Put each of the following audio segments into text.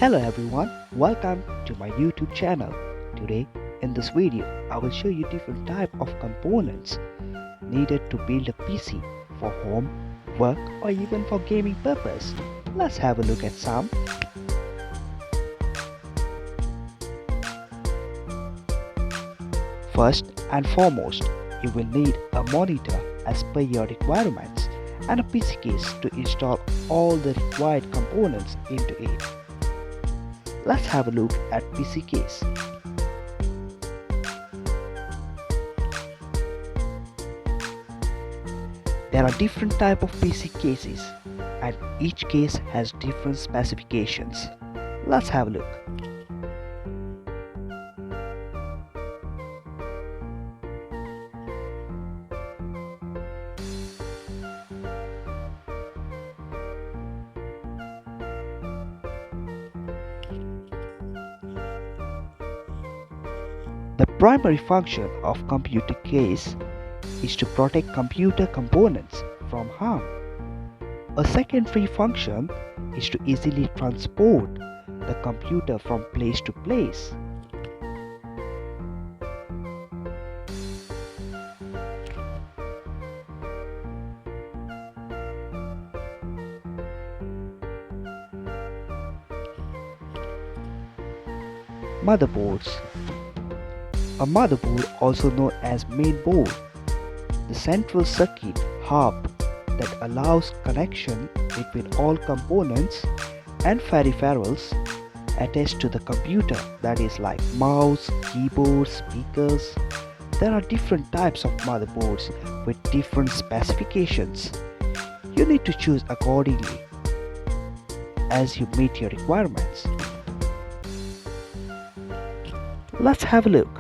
Hello everyone, welcome to my YouTube channel. Today in this video I will show you different type of components needed to build a PC for home, work or even for gaming purpose. Let's have a look at some. First and foremost, you will need a monitor as per your requirements and a PC case to install all the required components into it. Let's have a look at PC case. There are different type of PC cases and each case has different specifications. Let's have a look. The primary function of computer case is to protect computer components from harm. A secondary function is to easily transport the computer from place to place. Motherboards. A motherboard, also known as main board, the central circuit hub that allows connection between all components and peripherals attached to the computer, that is like mouse, keyboard, speakers. There are different types of motherboards with different specifications. You need to choose accordingly as you meet your requirements. Let's have a look.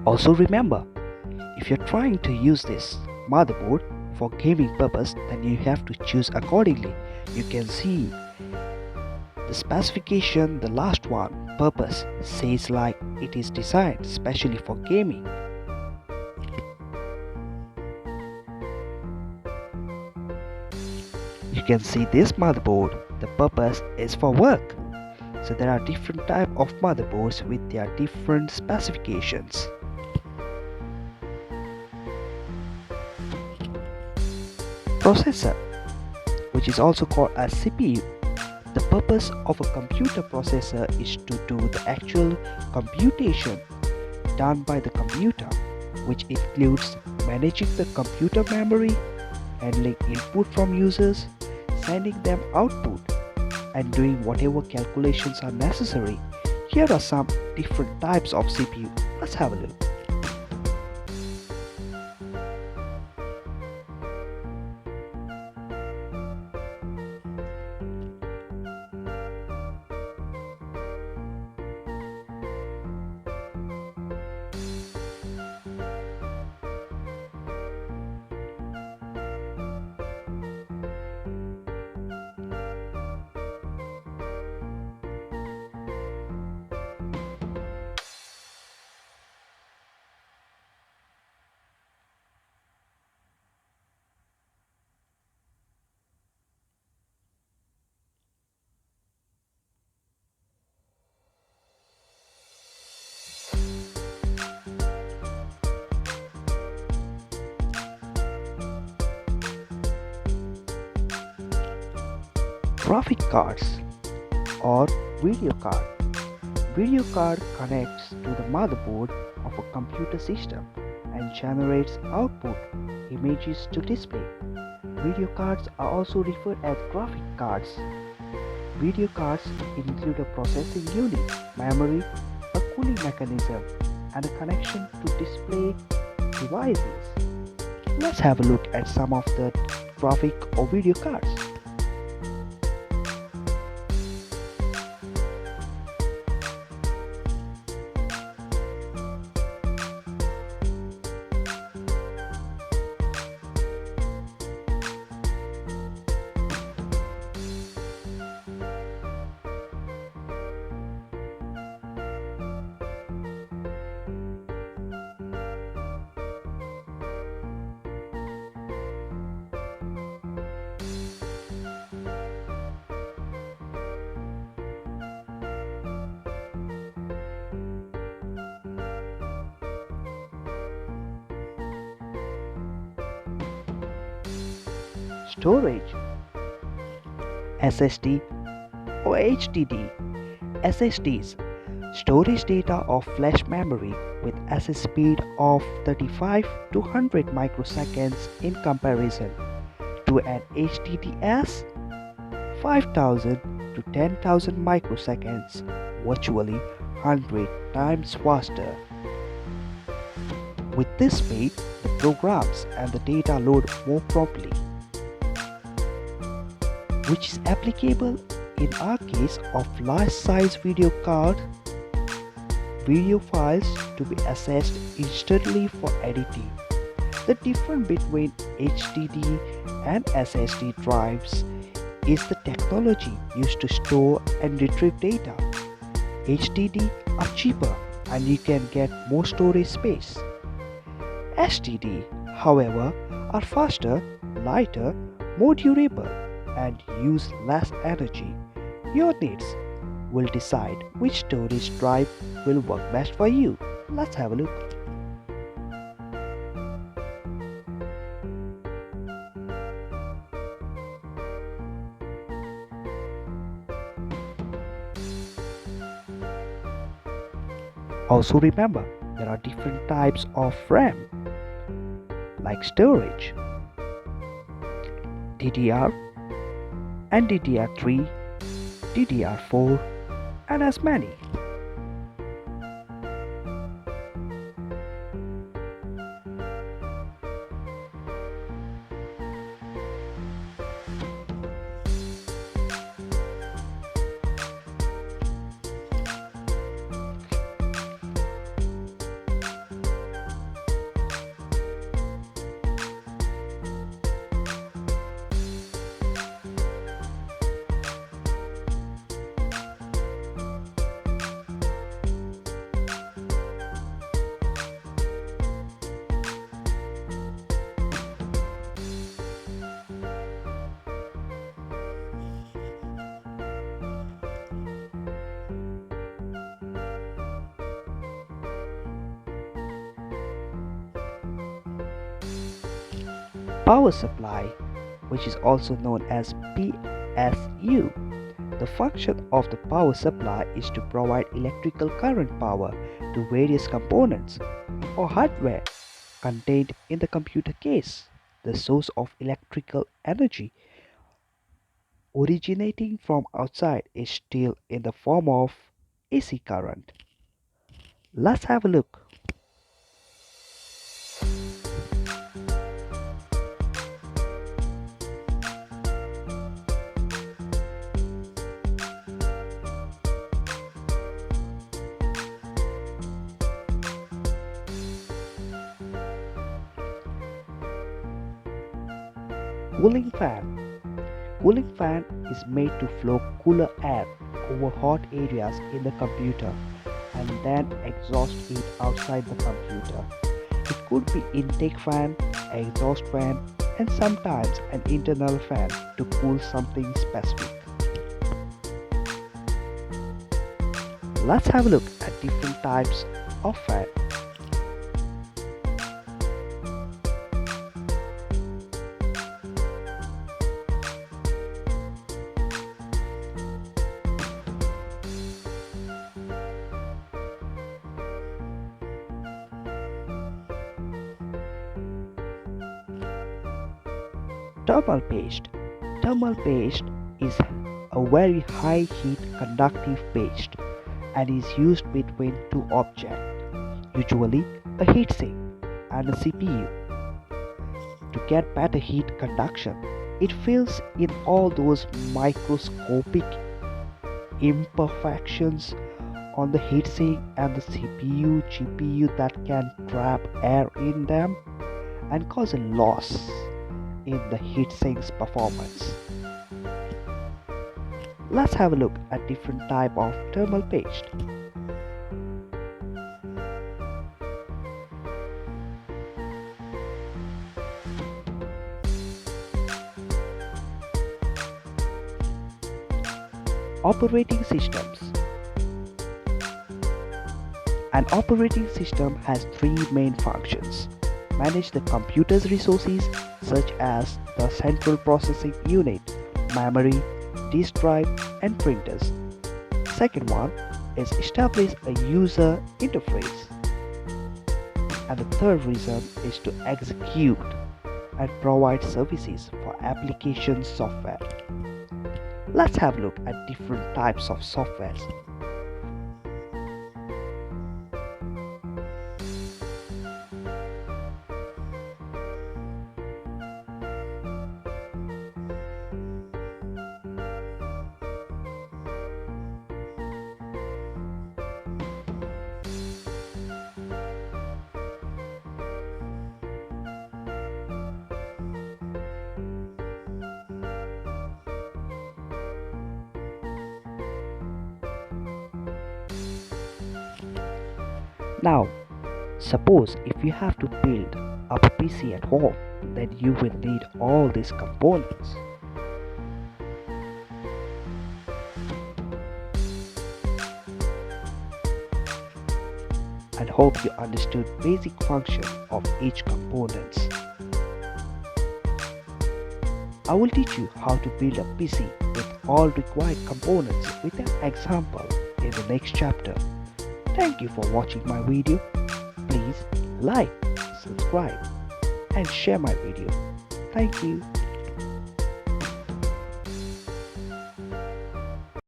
Also remember, if you're trying to use this motherboard for gaming purpose, then you have to choose accordingly. You can see the specification, the last one, purpose, says like it is designed specially for gaming. You can see this motherboard, the purpose is for work. So there are different type of motherboards with their different specifications. Processor, which is also called a CPU. The purpose of a computer processor is to do the actual computation done by the computer, which includes managing the computer memory, handling input from users, sending them output, and doing whatever calculations are necessary. Here are some different types of CPU. Let's have a look. Graphic cards or video card. Video card connects to the motherboard of a computer system and generates output images to display. Video cards are also referred as graphic cards. Video cards include a processing unit, memory, a cooling mechanism, and a connection to display devices. Let's have a look at some of the graphic or video cards. Storage, SSD or HDD. SSDs, storage data of flash memory with SS speed of 35 to 100 microseconds in comparison to an HDDS 5000 to 10,000 microseconds, virtually 100 times faster. With this speed, the programs and the data load more promptly, which is applicable in our case of large size video card, video files to be accessed instantly for editing. The difference between HDD and SSD drives is the technology used to store and retrieve data. HDD are cheaper and you can get more storage space. SSD, however, are faster, lighter, more durable, and use less energy. Your needs will decide which storage drive will work best for you. Let's have a look. Also remember, there are different types of RAM, like storage, DDR and DDR3, DDR4, and as many. Power supply, which is also known as PSU. The function of the power supply is to provide electrical current power to various components or hardware contained in the computer case. The source of electrical energy originating from outside is still in the form of AC current. Let's have a look. Cooling fan. Cooling fan is made to flow cooler air over hot areas in the computer and then exhaust it outside the computer. It could be intake fan, exhaust fan, and sometimes an internal fan to cool something specific. Let's have a look at different types of fan. Thermal paste. Thermal paste is a very high heat conductive paste and is used between two objects, usually a heatsink and a CPU. To get better heat conduction, it fills in all those microscopic imperfections on the heatsink and the CPU, GPU that can trap air in them and cause a loss in the heatsink's performance. Let's have a look at different type of thermal paste. Operating systems. An operating system has three main functions: manage the computer's resources such as the central processing unit, memory, disk drive, and printers. Second one is establish a user interface. And the third reason is to execute and provide services for application software. Let's have a look at different types of softwares. Now, suppose if you have to build a PC at home, then you will need all these components. And hope you understood basic function of each components. I will teach you how to build a PC with all required components with an example in the next chapter. Thank you for watching my video. Please like, subscribe and share my video. Thank you.